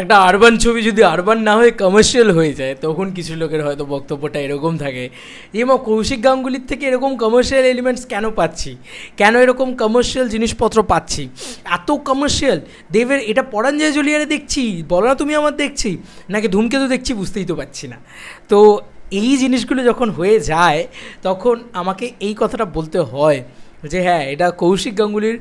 একটা আরবান ছবি যদি আরবান না হয়ে কমার্শিয়াল হয়ে যায় তখন কিছু লোকের হয়তো বক্তব্যটা এরকম থাকে যে কৌশিক গাঙ্গুলির থেকে এরকম কমার্শিয়াল এলিমেন্টস কেন পাচ্ছি, কেন এরকম কমার্শিয়াল জিনিসপত্র পাচ্ছি, এত কমার্শিয়াল। দেবের এটা পরাঞ্জয় জলিয়ারে দেখছি, বলো না তুমি আমার দেখছি, নাকি ধূমকেতু দেখছি, বুঝতেই তো পারছি না। তো এই জিনিসগুলো যখন হয়ে যায় তখন আমাকে এই কথাটা বলতে হয় যে হ্যাঁ, এটা কৌশিক গাঙ্গুলির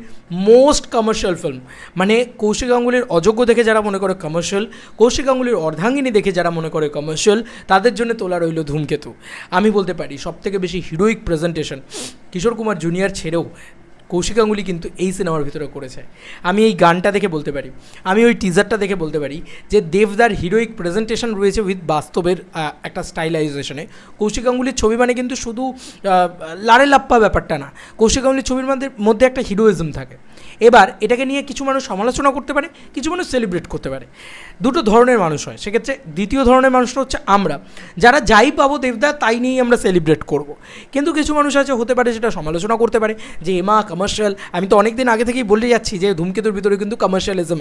মোস্ট কমার্শিয়াল ফিল্ম। মানে কৌশিক গাঙ্গুলির অযোগ্য দেখে যারা মনে করে কমার্শিয়াল, কৌশিক গাঙ্গুলির অর্ধাঙ্গিনী দেখে যারা মনে করে কমার্শিয়াল, তাদের জন্য তোলা রইল ধূমকেতু। আমি বলতে পারি সবথেকে বেশি heroic presentation Kishore Kumar junior ছেড়েও কৌশিক গাঙ্গুলি কিন্তু এই সিনেমার ভিতরে করেছে। আমি এই গানটা দেখে বলতে পারি, আমি ওই টিজারটা দেখে বলতে পারি যে দেবদার হিরোইক প্রেজেন্টেশন রয়েছে উইথ বাস্তবের একটা স্টাইলাইজেশনে। কৌশিক গাঙ্গুলির ছবি মানে কিন্তু শুধু লাড়ে লাপ্পা ব্যাপারটা না, কৌশিক গাঙ্গুলির ছবির মধ্যে একটা হিরোইজম থাকে। এবার এটাকে নিয়ে কিছু মানুষ সমালোচনা করতে পারে, কিছু মানুষ সেলিব্রেট করতে পারে, দুটো ধরনের মানুষ হয়। সেক্ষেত্রে দ্বিতীয় ধরনের মানুষটা হচ্ছে আমরা, যারা যাই পাবো দেবদা তাই নিয়েই আমরা সেলিব্রেট করব। কিন্তু কিছু মানুষ আছে হতে পারে সেটা সমালোচনা করতে পারে যে এমা কমার্শিয়াল। আমি তো অনেক দিন আগে থেকেই বলে যাচ্ছি যে ধূমকেতুর ভিতরে কিন্তু কমার্শিয়ালিজম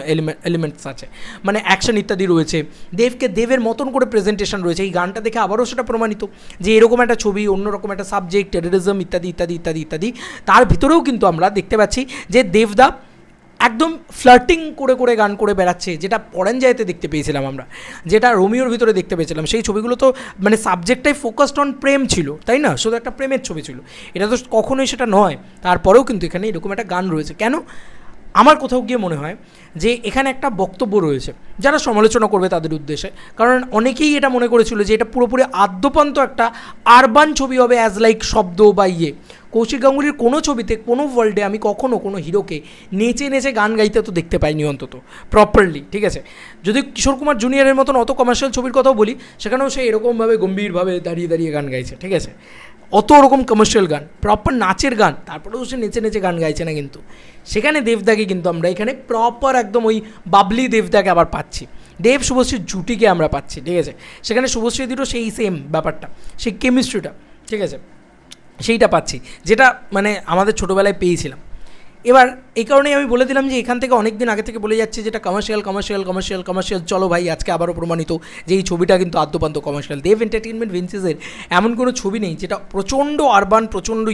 এলিমেন্টস আছে, মানে অ্যাকশন ইত্যাদি রয়েছে, দেবকে দেবের মতন করে প্রেজেন্টেশন রয়েছে। এই গানটা দেখে আবারও সেটা প্রমাণিত যে এরকম একটা ছবি, অন্যরকম একটা সাবজেক্ট, টেররিজম ইত্যাদি ইত্যাদি ইত্যাদি ইত্যাদি, তার ভিতরেও কিন্তু আমরা দেখতে পাচ্ছি যে দেবদা একদম ফ্লার্টিং করে করে গান করে বেড়াচ্ছে, যেটা পরাঞ্জয়তে দেখতে পেয়েছিলাম আমরা, যেটা রোমিওর ভিতরে দেখতে পেয়েছিলাম। সেই ছবিগুলো তো মানে সাবজেক্টটাই ফোকাসড অন প্রেম ছিল, তাই না? শুধু একটা প্রেমের ছবি ছিল, এটা তো কখনোই সেটা নয়। তারপরেও কিন্তু এখানে এরকম একটা গান রয়েছে। কেন? আমার কোথাও গিয়ে মনে হয় যে এখানে একটা বক্তব্য রয়েছে যারা সমালোচনা করবে তাদের উদ্দেশ্যে, কারণ অনেকেই এটা মনে করেছিল যে এটা পুরোপুরি আদ্যপান্ত একটা আরবান ছবি হবে, অ্যাজ লাইক শব্দ বা ইয়ে। কৌশিক গাঙ্গুলির কোনো ছবিতে, কোনো ওয়ার্ল্ডে আমি কখনও কোনো হিরোকে নেচে নেচে গান গাইতে তো দেখতে পাইনি অন্তত প্রপারলি, ঠিক আছে? যদি কিশোর কুমার জুনিয়রের মতন অত কমার্শিয়াল ছবির কথাও বলি, সেখানেও সে এরকমভাবে গম্ভীরভাবে দাঁড়িয়ে দাঁড়িয়ে গান গাইছে, ঠিক আছে? অত ওরকম কমার্শিয়াল গান, প্রপার নাচের গান, তারপরেও সে নেচে নেচে গান গাইছে না। কিন্তু সেখানে দেবদাকে কিন্তু আমরা এখানে প্রপার একদম ওই বাবলি দেবদাকে আবার পাচ্ছি, দেব শুভশ্রীর জুটিকে আমরা পাচ্ছি, ঠিক আছে? সেখানে শুভশ্রী দিরও সেই সেম ব্যাপারটা, সেই কেমিস্ট্রিটা, ঠিক আছে, সেইটা পাচ্ছি, যেটা মানে আমাদের ছোটোবেলায় পেয়েছিলাম। এবার এই কারণেই আমি বলে দিলাম যে এখান থেকে অনেক দিন আগে থেকে বলে যাচ্ছে যেটা কমার্শিয়াল কমার্শিয়াল কমার্শিয়াল কমার্শিয়াল। চলো ভাই, আজকে আবারও প্রমাণিত যে এই ছবিটা কিন্তু আদ্যপান্ত কমার্শিয়াল। দেব এন্টারটেনমেন্ট ভেঞ্চার্সের এমন কোনো ছবি নেই যেটা প্রচণ্ড আরবান, প্রচণ্ড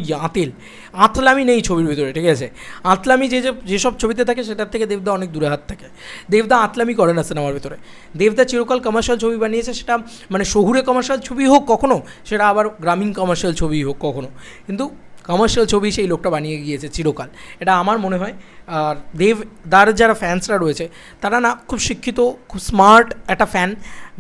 আতলামি নেই ছবির ভিতরে, ঠিক আছে? আতলামি যেসব ছবিতে থাকে সেটার থেকে দেবদা অনেক দূরে হাত থাকে। দেবদা আতলামি করে না সিনেমার ভিতরে। দেবদা চিরকাল কমার্শিয়াল ছবি বানিয়েছে, সেটা মানে শহুরে কমার্শিয়াল ছবি হোক কখনো, সেটা আবার গ্রামীণ কমার্শিয়াল ছবি হোক কখনো, কিন্তু কমার্শিয়াল ছবি সেই লোকটা বানিয়ে গিয়েছে চিরকাল, এটা আমার মনে হয়। আর দেবদার যারা ফ্যান্সরা রয়েছে তারা না খুব শিক্ষিত, খুব স্মার্ট একটা ফ্যান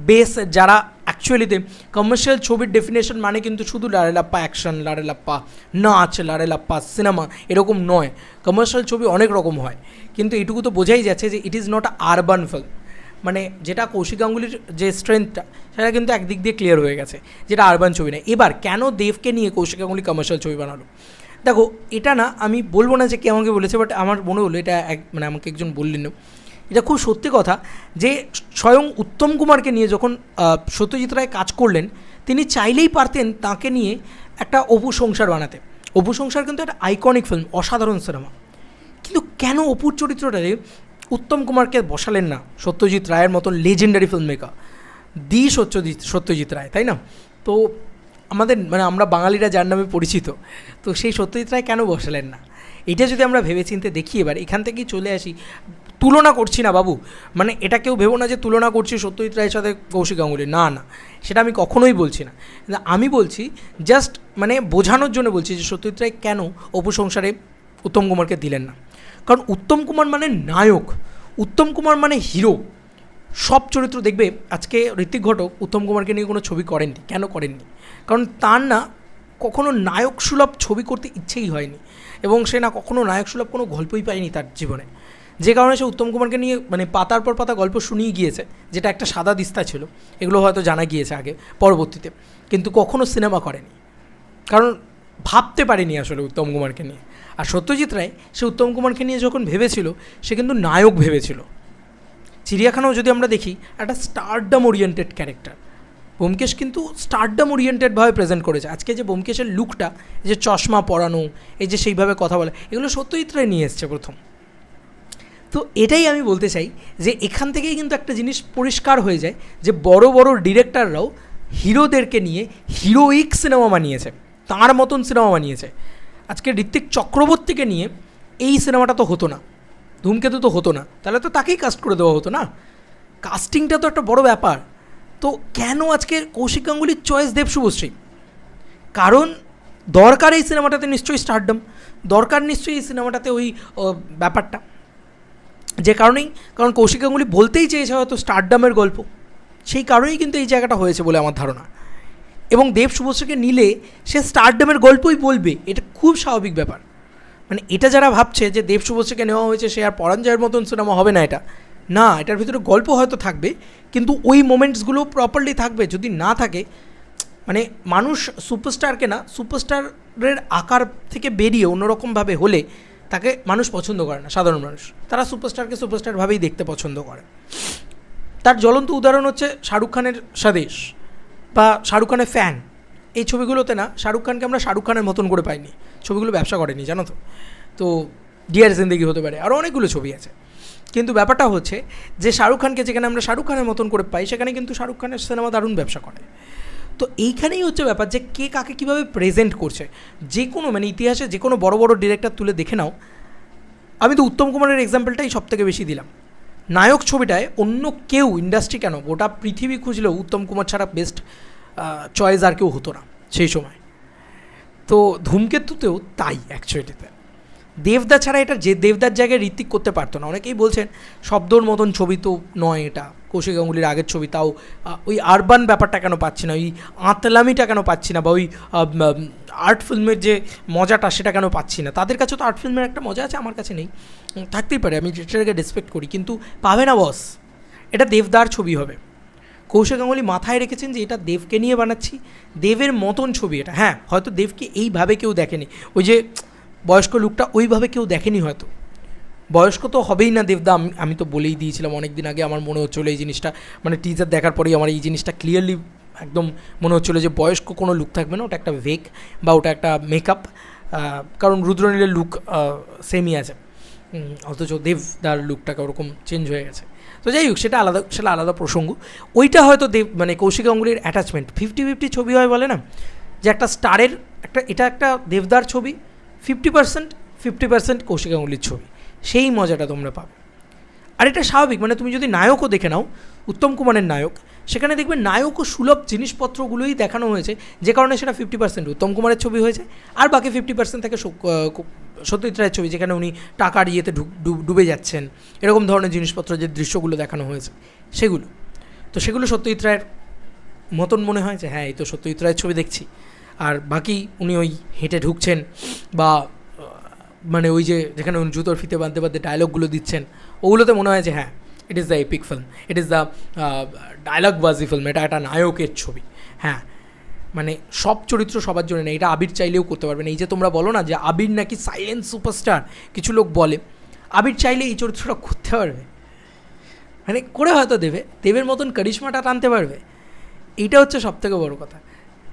বেস, যারা অ্যাকচুয়ালিতে কমার্শিয়াল ছবির ডেফিনেশন মানে কিন্তু শুধু লাড়েলাপ্পা অ্যাকশন, লাড়েলাপ্পা নাচ, লাড়েলাপ্পা সিনেমা এরকম নয়। কমার্শিয়াল ছবি অনেক রকম হয়, কিন্তু এটুকু তো বোঝাই যাচ্ছে যে it is not a urban film. মানে যেটা কৌশিক গাঙ্গুলির যে স্ট্রেংথটা, সেটা কিন্তু একদিক দিয়ে ক্লিয়ার হয়ে গেছে, যেটা আরবান ছবি নয়। এবার কেন দেবকে নিয়ে কৌশিক গাঙ্গুলি কমার্শিয়াল ছবি বানালো? দেখো, এটা না আমি বলবো না যে কে আমাকে বলেছে, বাট আমার মনে হলো এটা মানে আমাকে একজন বললেন, এটা খুব সত্যি কথা যে স্বয়ং উত্তম কুমারকে নিয়ে যখন সত্যজিৎ রায় কাজ করলেন, তিনি চাইলেই পারতেন তাকে নিয়ে একটা অপু সংসার বানাতে। অপু সংসার কিন্তু একটা আইকনিক ফিল্ম, অসাধারণ সিনেমা, কিন্তু কেন অপুর চরিত্রটারে উত্তম কুমারকে বসালেন না সত্যজিৎ রায়ের মতন legendary film maker, Satyajit Ray, তাই না? তো আমাদের মানে আমরা বাঙালিরা যার নামে পরিচিত, তো সেই সত্যজিৎ রায় কেন বসালেন না? এটা যদি আমরা ভেবেচিন্তে দেখি, এবার এখান থেকেই চলে আসি। তুলনা করছি না বাবু, মানে এটা কেউ ভেবো না যে তুলনা করছি সত্যজিৎ রায়ের সাথে কৌশিক গাঙ্গুলি, না না, সেটা আমি কখনোই বলছি না। আমি বলছি জাস্ট মানে বোঝানোর জন্য বলছি যে সত্যজিৎ রায় কেন অপু সংসারে উত্তম কুমারকে দিলেন না। কারণ উত্তম কুমার মানে নায়ক, উত্তম কুমার মানে হিরো। সব চরিত্র দেখবে, আজকে ঋত্বিক ঘটক উত্তম কুমারকে নিয়ে কোনো ছবি করেননি। কেন করেননি? কারণ তার না কখনো নায়ক সুলভ ছবি করতে ইচ্ছেই হয়নি, এবং সে না কখনো নায়ক সুলভ কোনো গল্পই পায়নি তার জীবনে, যে কারণে সে উত্তম কুমারকে নিয়ে মানে পাতার পর পাতা গল্প শুনিয়ে গিয়েছে, যেটা একটা সাদা দিস্তা ছিল, এগুলো হয়তো জানা গিয়েছে আগে পরবর্তীতে, কিন্তু কখনো সিনেমা করেনি, কারণ ভাবতে পারেনি আসলে উত্তম কুমারকে নিয়ে। আর সত্যজিৎ রায় সে উত্তম কুমারকে নিয়ে যখন ভেবেছিল, সে কিন্তু নায়ক ভেবেছিল। চিড়িয়াখানাও যদি আমরা দেখি, একটা স্টারডম ওরিয়েন্টেড ক্যারেক্টার, ব্যোমকেশ কিন্তু স্টারডম ওরিয়েন্টেডভাবে প্রেজেন্ট করেছে। আজকে যে ব্যোমকেশের লুকটা, এই যে চশমা পরানো, এই যে সেইভাবে কথা বলা, এগুলো সত্যজিৎ রায় নিয়ে এসছে প্রথম। তো তো এটাই আমি বলতে চাই যে এখান থেকেই কিন্তু একটা জিনিস পরিষ্কার হয়ে যায় যে বড় বড় ডিরেক্টররাও হিরোদেরকে নিয়ে হিরোইক সিনেমা বানিয়েছে, তাঁর মতন সিনেমা বানিয়েছে। আজকে ঋত্বিক চক্রবর্তীকে নিয়ে এই সিনেমাটা তো হতো না, ধূমকেতু তো হতো না, তাহলে তো তাকেই কাস্ট করে দেওয়া হতো না। কাস্টিংটা তো একটা বড় ব্যাপার। তো কেন আজকে কৌশিক গাঙ্গুলির চয়েস দেব শুভশ্রী? কারণ দরকার এই সিনেমাটাতে নিশ্চয়ই স্টারডম, দরকার নিশ্চয়ই এই সিনেমাটাতে ওই ব্যাপারটা, যে কারণেই, কারণ কৌশিক গাঙ্গুলি বলতেই চেয়েছে হয়তো স্টারডমের গল্প, সেই কারণেই কিন্তু এই জায়গাটা হয়েছে বলে আমার ধারণা। এবং দেব শুভশ্রীকে নিলে সে স্টারডমের গল্পই বলবে, এটা খুব স্বাভাবিক ব্যাপার। মানে এটা যারা ভাবছে যে দেব শুভশ্রীকে নেওয়া হয়েছে সে আর পরাঞ্জয়ের মতন সিনেমা হবে না, এটা না, এটার ভিতরে গল্প হয়তো থাকবে কিন্তু ওই মোমেন্টসগুলো প্রপারলি থাকবে। যদি না থাকে, মানে মানুষ সুপারস্টারকে না, সুপারস্টারের আকার থেকে বেরিয়ে অন্যরকমভাবে হলে তাকে মানুষ পছন্দ করে না, সাধারণ মানুষ। তারা সুপারস্টারকে সুপারস্টারভাবেই দেখতে পছন্দ করে। তার জ্বলন্ত উদাহরণ হচ্ছে শাহরুখ খানের স্বদেশ বা শাহরুখ খানের ফ্যান। এই ছবিগুলোতে না শাহরুখ খানকে আমরা শাহরুখ খানের মতন করে পাইনি, ছবিগুলো ব্যবসা করেনি, জানো তো। তো ডিয়ার জিন্দেগি হতে পারে, আরও অনেকগুলো ছবি আছে। কিন্তু ব্যাপারটা হচ্ছে যে শাহরুখ খানকে যেখানে আমরা শাহরুখ খানের মতন করে পাই, সেখানে কিন্তু শাহরুখ খানের সিনেমা দারুণ ব্যবসা করে। তো এইখানেই হচ্ছে ব্যাপার যে কে কাকে কীভাবে প্রেজেন্ট করছে। যে কোনো মানে ইতিহাসে যে কোনো বড় বড় ডিরেক্টর তুলে দেখে নাও, আমি তো উত্তম কুমারের এক্সাম্পলটাই সবথেকে বেশি দিলাম। নায়ক ছবিটায় অন্য কেউ, ইন্ডাস্ট্রি কেন গোটা পৃথিবী খুঁজলেও উত্তম কুমার ছাড়া বেস্ট চয়েস আর কেউ হতো না সেই সময়। তো ধূমকেতুতেও তাই অ্যাকচুয়ালিতে দেবদা ছাড়া এটা, যে দেবদার জায়গায় ঋত্বিক করতে পারতো না। অনেকেই বলছেন শব্দর মতন ছবি তো নয় এটা, কৌশিক গাঙ্গুলির আগের ছবি, তাও ওই আরবান ব্যাপারটা কেন পাচ্ছি না, ওই আতলামিটা কেন পাচ্ছি না, বা ওই আর্ট ফিল্মের যে মজাটা সেটা কেন পাচ্ছি না। তাদের কাছে তো আর্ট ফিল্মের একটা মজা আছে, আমার কাছে নেই, থাকতেই পারে, আমি যেটাকে রেসপেক্ট করি, কিন্তু পাবে না বস। এটা দেবদার ছবি হবে। কৌশিক গাঙ্গুলি মাথায় রেখেছেন যে এটা দেবকে নিয়ে বানাচ্ছি, দেবের মতন ছবি এটা। হ্যাঁ, হয়তো দেবকে এইভাবে কেউ দেখেনি, ওই যে বয়স্ক লুকটা ওইভাবে কেউ দেখেনি হয়তো, বয়স্ক তো হবেই না দেবদা। আমি তো বলেই দিয়েছিলাম অনেক দিন আগে, আমার মনে হচ্ছিলো এই জিনিসটা, মানে টিজার দেখার পরেই আমার এই জিনিসটা ক্লিয়ারলি একদম মনে হচ্ছিলো যে বয়স্ক কোনো লুক থাকবে না, ওটা একটা ভেক বা ওটা একটা মেকআপ। কারণ রুদ্রনীলের লুক সেমই আছে, অথচ দেবদার লুকটাকে ওরকম চেঞ্জ হয়ে গেছে। তো যাই হোক, সেটা আলাদা প্রসঙ্গ। ওইটা হয়তো মানে কৌশিক গাঙ্গুলির অ্যাটাচমেন্ট 50-50 ছবি হয় বলে না, যে একটা স্টারের এটা একটা দেবদার ছবি, 50% কৌশিক গাঙ্গুলির ছবি, সেই মজাটা তোমরা পাবে। আর এটা স্বাভাবিক, মানে তুমি যদি নায়কও দেখে নাও, উত্তম কুমারের নায়ক, সেখানে দেখবে নায়কও সুলভ জিনিসপত্রগুলোই দেখানো হয়েছে, যে কারণে সেটা 50% উত্তম কুমারের ছবি হয়েছে, আর বাকি 50% থেকে সত্যজিৎ রায়ের ছবি, যেখানে উনি টাকার ইয়েতে ডুবে যাচ্ছেন, এরকম ধরনের জিনিসপত্র যে দৃশ্যগুলো দেখানো হয়েছে সেগুলো। তো সেগুলো সত্যজিৎ রায়ের মতন মনে হয় যে হ্যাঁ, এই তো সত্যজিৎ রায়ের ছবি দেখছি। আর বাকি উনি ওই হেঁটে ঢুকছেন বা মানে ওই যে যেখানে উনি জুতোর ফিতে বাঁধতে বাঁধতে ডায়লগগুলো দিচ্ছেন, ওগুলোতে মনে হয় যে হ্যাঁ, it is the epic film, it is the ডায়লগবাজি ফিল্ম, এটা একটা নায়কের ছবি। হ্যাঁ, মানে সব চরিত্র সবার জন্য না, এটা আবির চাইলেও করতে পারবে না। এই যে তোমরা বলো না যে আবির নাকি সাইলেন্ট সুপারস্টার, কিছু লোক বলে, আবির চাইলে এই চরিত্রটা করতে পারবে, মানে করে হয়তো দেবের মতন কারিশমাটা টানতে পারবে। এইটা হচ্ছে সবথেকে বড় কথা।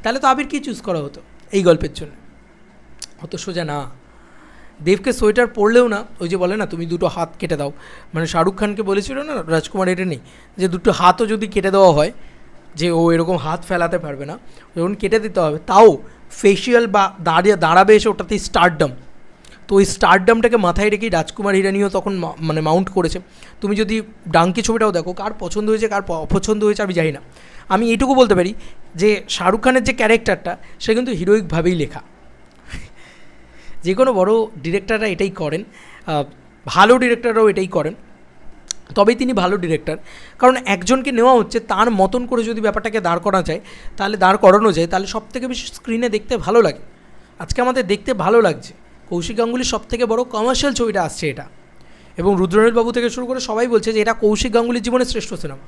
তাহলে তো আবিরকেই চুজ করা হতো এই গল্পের জন্য, অত সোজা না। দেবকে সোয়েটার পরলেও না, ওই যে বলে না তুমি দুটো হাত কেটে দাও, মানে শাহরুখ খানকে বলেছিল না রাজকুমার, এটা নেই যে দুটো হাতও যদি কেটে দেওয়া হয়, যে ও এরকম হাত ফেলাতে পারবে না, যখন কেটে দিতে হবে, তাও ফেসিয়াল বা দাঁড়াবে এসে ওটাতেই স্টারডম। তো ওই স্টারডমটাকে মাথায় রেখেই রাজকুমার হিরানিও তখন মানে মাউন্ট করেছে। তুমি যদি ডাঙ্কি ছবিটাও দেখো, কার পছন্দ হয়েছে কার অপছন্দ হয়েছে আমি জানি না, আমি এইটুকু বলতে পারি যে শাহরুখ খানের যে ক্যারেক্টারটা সে কিন্তু হিরোইকভাবেই লেখা। যে কোনো বড় ডিরেক্টররা এটাই করেন, ভালো ডিরেক্টররাও এটাই করেন, তবেই তিনি ভালো ডিরেক্টর। কারণ একজনকে নেওয়া হচ্ছে, তার মতন করে যদি ব্যাপারটাকে দাঁড় করানো যায়, তাহলে সবথেকে বেশি স্ক্রিনে দেখতে ভালো লাগে। আজকে আমাদের দেখতে ভালো লাগছে, কৌশিক গাঙ্গুলির সবথেকে বড় কমার্শিয়াল ছবিটা আসছে এটা, এবং রুদ্রনীল বাবু থেকে শুরু করে সবাই বলছে যে এটা কৌশিক গাঙ্গুলির জীবনের শ্রেষ্ঠ সিনেমা।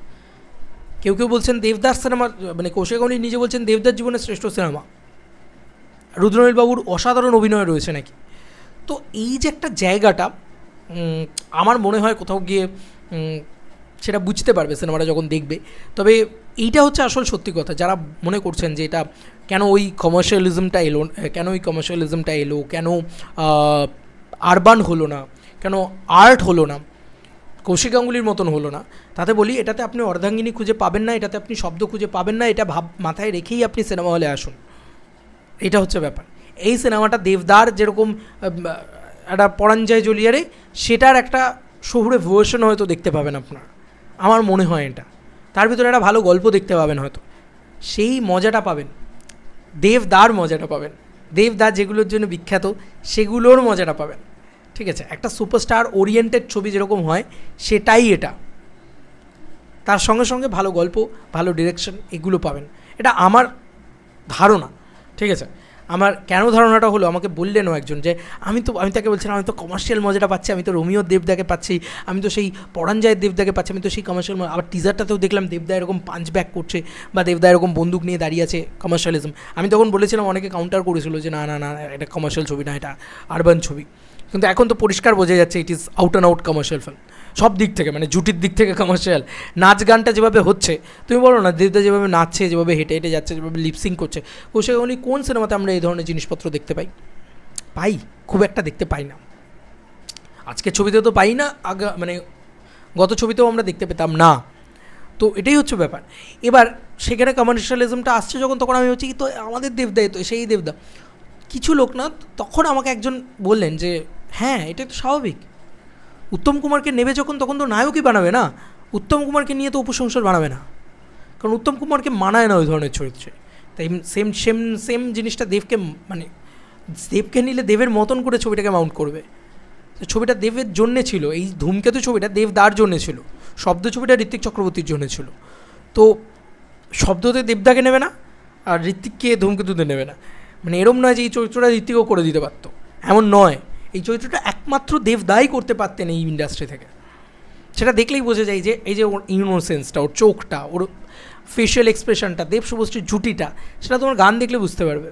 কেউ বলছেন দেবদাস সিনেমা, মানে কৌশিক গাঙ্গুলি নিজে বলছেন দেবদার জীবনের শ্রেষ্ঠ সিনেমা, রুদ্রনীল বাবুর অসাধারণ অভিনয় রয়েছে নাকি। তো এই যে একটা জায়গাটা, আমার মনে হয় কোথাও গিয়ে সেটা বুঝতে পারবে সিনেমাটা যখন দেখবে। তবে এইটা হচ্ছে আসল সত্যি কথা, যারা মনে করছেন যে এটা কেন ওই কমার্শিয়ালিজমটা এলো, কেন আরবান হলো না, কেন আর্ট হলো না, কৌশিক গাঙ্গুলির মতন হলো না। তাতে বলি এটাতে আপনি অর্ধাঙ্গিনী খুঁজে পাবেন না, এটাতে আপনি শব্দ খুঁজে পাবেন না, এটা মাথায় রেখেই আপনি সিনেমা হলে আসুন, এটা হচ্ছে ব্যাপার। এই সিনেমাটা দেবদার যেরকম একটা পরাঞ্জয় জ্বলিয়ারে, সেটার একটা শহুরে ভার্সন হয়তো দেখতে পাবেন আপনারা, আমার মনে হয় এটা। তার ভিতরে একটা ভালো গল্প দেখতে পাবেন হয়তো, সেই মজাটা পাবেন, দেবদার মজাটা পাবেন, দেবদার যেগুলোর জন্য বিখ্যাত সেগুলোর মজাটা পাবেন, ঠিক আছে? একটা সুপারস্টার ওরিয়েন্টেড ছবি যেরকম হয় সেটাই এটা, তার সঙ্গে সঙ্গে ভালো গল্প, ভালো ডিরেকশন, এগুলো পাবেন, এটা আমার ধারণা, ঠিক আছে? আমার কেন ধারণাটা হলো, আমাকে বললেনও একজন যে আমি তাকে বলছিলাম আমি তো কমার্শিয়াল মজাটা পাচ্ছি, আমি তো রোমিও দেবদাকে পাচ্ছি, আমি তো সেই পরাঞ্জয়ের দেবদাকে পাচ্ছি, আমি তো সেই কমার্শিয়াল, আবার টিজারটাতেও দেখলাম দেবদা এরকম পাঞ্চ ব্যাক করছে বা দেবদা এরকম বন্দুক নিয়ে দাঁড়িয়ে আছে, কমার্শিয়ালিজম। আমি তখন বলেছিলাম, অনেকে কাউন্টার করেছিল যে না না না এটা কমার্শিয়াল ছবি না, এটা আরবান ছবি। কিন্তু এখন তো পরিষ্কার বোঝা যাচ্ছে it is out and out commercial film, সব দিক থেকে, মানে জুটির দিক থেকে কমার্শিয়াল। নাচ গানটা যেভাবে হচ্ছে, তুমি বলো না, দেবদা যেভাবে নাচছে, যেভাবে হেঁটে হেঁটে যাচ্ছে, যেভাবে লিপসিং করছে, কৌশিক গাঙ্গুলি কোন সিনেমাতে আমরা এই ধরনের জিনিসপত্র দেখতে পাই? খুব একটা দেখতে পাই না। আজকের ছবিতেও তো পাই না, মানে গত ছবিতেও আমরা দেখতে পেতাম না। তো এটাই হচ্ছে ব্যাপার। এবার সেখানে কমার্শিয়ালিজমটা আসছে যখন, তখন আমি হচ্ছি তো আমাদের দেবদাই তো, সেই দেবদা। কিছু লোক না, তখন আমাকে একজন বললেন যে হ্যাঁ এটাই তো স্বাভাবিক, উত্তম কুমারকে নেবে যখন, তখন তো নায়কই বানাবে না, উত্তম কুমারকে নিয়ে তো উপসংসার বানাবে না, কারণ উত্তম কুমারকে মানায় না ওই ধরনের চরিত্রে। তাই সেম জিনিসটা দেবকে, মানে দেবকে নিলে দেবের মতন করে ছবিটাকে মাউন্ট করবে। ছবিটা দেবের জন্যে ছিল, এই ধূমকেতু ছবিটা দেবদার জন্যে ছিল, শব্দ ছবিটা ঋত্বিক চক্রবর্তীর জন্য ছিল। তো শব্দতে দেবদাকে নেবে না, আর ঋত্বিককে ধূমকেতুতে নেবে না, মানে এরম নয় যে এই চরিত্রটা ঋত্বিকও করে দিতে পারতো, এমন নয়। এই চরিত্রটা একমাত্র দেবদাই করতে পারতেন এই ইন্ডাস্ট্রি থেকে। সেটা দেখলেই বোঝা যায় যে এই যে ওর ইনোসেন্সটা, ওর চোখটা, ওর ফেশিয়াল এক্সপ্রেশনটা, দেব শুভশ্রীর জুটিটা, সেটা তোমার গান দেখলে বুঝতে পারবে।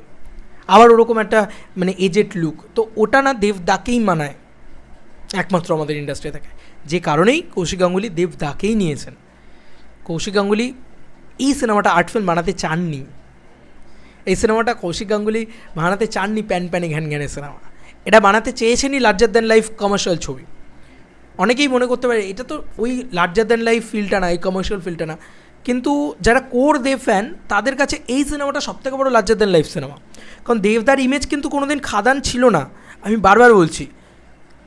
আবার ওরকম একটা মানে এজেড লুক, তো ওটা না দেবদাকেই মানায় একমাত্র আমাদের ইন্ডাস্ট্রি থেকে। যে কারণেই কৌশিক গাঙ্গুলি দেবদাকেই নিয়েছেন। কৌশিক গাঙ্গুলি এই সিনেমাটা আর্ট ফিল্ম বানাতে চাননি, এই সিনেমাটা কৌশিক গাঙ্গুলি বানাতে চাননি প্যান প্যানে ঘ্যান ঘ্যানের সিনেমা, এটা বানাতে চেয়েছেনই লার্জার দ্যান লাইফ কমার্শিয়াল ছবি। অনেকেই মনে করতে পারে এটা তো ওই লার্জার দ্যান লাইফ ফিলটা না, এই কমার্শিয়াল ফিলটা না, কিন্তু যারা কোর দেব ফ্যান তাদের কাছে এই সিনেমাটা সবথেকে বড় লার্জার দ্যান লাইফ সিনেমা। কারণ দেবদার ইমেজ কিন্তু কোনোদিন খাদান ছিল না, আমি বারবার বলছি।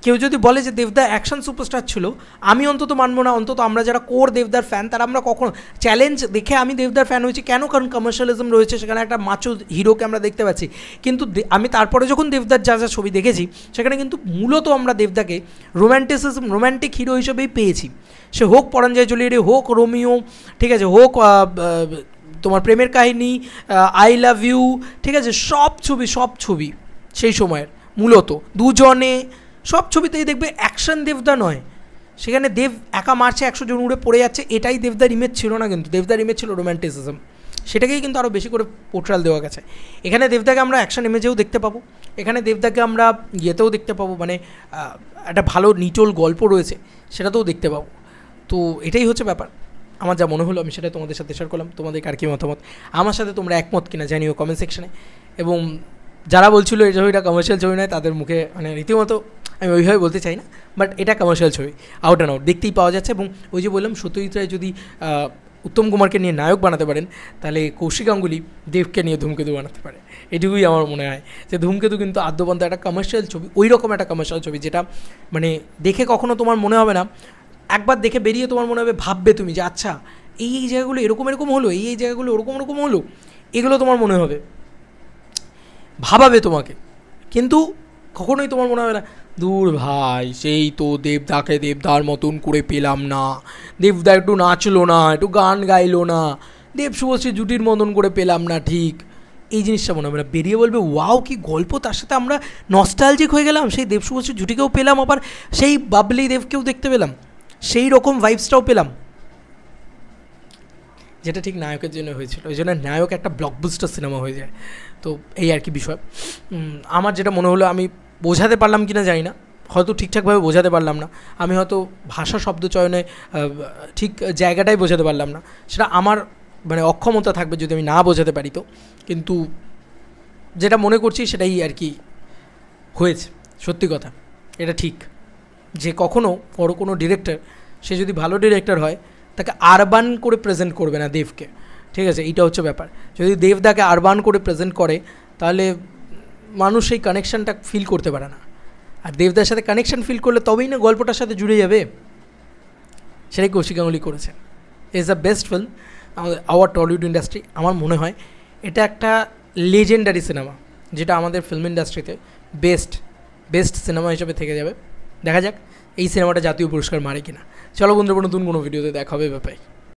কেউ যদি বলে যে দেবদা অ্যাকশন সুপারস্টার ছিল, আমি অন্তত মানবো না। অন্তত আমরা যারা কোর দেবদার ফ্যান, তারা আমরা কখনো চ্যালেঞ্জ দেখে আমি দেবদার ফ্যান হয়েছি কেন? কারণ কমার্শিয়ালিজম রয়েছে, সেখানে একটা মাচো হিরোকে আমরা দেখতে পাচ্ছি। কিন্তু আমি তারপরে যখন দেবদার যা যা ছবি দেখেছি, সেখানে কিন্তু মূলত আমরা দেবদাকে রোম্যান্টিক হিরো হিসেবেই পেয়েছি। সে হোক পরাঞ্জয় জ্বলিয়ারে, হোক রোমিও, ঠিক আছে, হোক তোমার প্রেমের কাহিনী, আই লাভ ইউ, ঠিক আছে, সব ছবি সেই সময়ের মূলত দুজনে, সব ছবিতেই দেখবে অ্যাকশন দেবদা নয়, সেখানে দেব একা মারছে, 100 জন উড়ে পড়ে যাচ্ছে, এটাই দেবদার ইমেজ ছিল না। কিন্তু দেবদার ইমেজ ছিল রোম্যান্টিসিজম, সেটাকেই কিন্তু আরও বেশি করে পোর্ট্রাল দেওয়া গেছে। এখানে দেবদাকে আমরা অ্যাকশন ইমেজেও দেখতে পাবো, এখানে দেবদাকে আমরা ইয়েতেও দেখতে পাবো, মানে একটা ভালো নিটোল গল্প রয়েছে সেটাতেও দেখতে পাবো। তো এটাই হচ্ছে ব্যাপার। আমার যা মনে হলো আমি সেটা তোমাদের সাথে শেয়ার করলাম। তোমাদের কার কী মতামত, আমার সাথে তোমরা একমত কিনা জানিও কমেন্ট সেকশনে। এবং যারা বলছিল এই ছবিটা কমার্শিয়াল ছবি নয়, তাদের মুখে মানে রীতিমতো আমি ওইভাবে বলতে চাই না, বাট এটা কমার্শিয়াল ছবি, আউট অ্যান্ড আউট দেখতেই পাওয়া যাচ্ছে। এবং ওই যে বললাম, সত্যজিৎ রায় যদি উত্তম কুমারকে নিয়ে নায়ক বানাতে পারেন, তাহলে কৌশিক গাঙ্গুলি দেবকে নিয়ে ধূমকেতু বানাতে পারে। এটুকুই আমার মনে হয় যে ধূমকেতু কিন্তু আদ্যপন্থ একটা কমার্শিয়াল ছবি, ওই রকম একটা কমার্শিয়াল ছবি যেটা মানে দেখে কখনো তোমার মনে হবে না, একবার দেখে বেরিয়ে তোমার মনে হবে, ভাববে তুমি যে আচ্ছা এই জায়গাগুলো এরকম হলো, এই জায়গাগুলো ওরকম হলো, এগুলো তোমার মনে হবে, ভাবাবে তোমাকে। কিন্তু কখনোই তোমার মনে হবে না দূর ভাই সেই তো দেবদার মতন করে পেলাম না, দেবদা একটু নাচলো না, একটু গান গাইলো না, দেব শুভশ্রী জুটির মতন করে পেলাম না, ঠিক এই জিনিসটা মনে হবে না। বেরিয়ে বলবে ওয়াও কি গল্প, তার সাথে আমরা নস্টালজিক হয়ে গেলাম, সেই দেব শুভশ্রী জুটিকেও পেলাম, আবার সেই বাবলি দেবকেও দেখতে পেলাম, সেই রকম ভাইবসটাও পেলাম, যেটা ঠিক নায়কের জন্য হয়েছিল। ওই জন্য নায়ক একটা ব্লকবাস্টার সিনেমা হয়ে যায়। তো এই আর কি বিষয়। আমার যেটা মনে হলো, আমি বোঝাতে পারলাম কি না জানি না, হয়তো ঠিকঠাকভাবে বোঝাতে পারলাম না, আমি হয়তো ভাষা শব্দ চয়নে ঠিক জায়গাটাই বোঝাতে পারলাম না, সেটা আমার মানে অক্ষমতা থাকবে যদি আমি না বোঝাতে পারি। তো কিন্তু যেটা মনে করছি সেটাই আর কি হয়েছে, সত্যি কথা এটা ঠিক যে কখনও বড় কোনো ডিরেক্টর সে যদি ভালো ডিরেক্টর হয় তাকে আরবান করে প্রেজেন্ট করবে না দেবকে, ঠিক আছে, এইটা হচ্ছে ব্যাপার। যদি দেবদাকে আরবান করে প্রেজেন্ট করে তাহলে মানুষ এই কানেকশানটা ফিল করতে পারে না, আর দেবদার সাথে কানেকশান ফিল করলে তবেই না গল্পটার সাথে জুড়ে যাবে। সেটাই কৌশিক গাঙ্গুলি করেছেন। ইজ দ্য বেস্ট ফিল্ম আমাদের আওয়ার টলিউড ইন্ডাস্ট্রি। আমার মনে হয় এটা একটা লেজেন্ডারি সিনেমা, যেটা আমাদের ফিল্ম ইন্ডাস্ট্রিতে বেস্ট সিনেমা হিসেবে থেকে যাবে। দেখা যাক এই সিনেমাটা জাতীয় পুরস্কার মারে কিনা। চলো বন্ধুরা, নতুন কোনো ভিডিওতে দেখা হবে ব্যাপারে।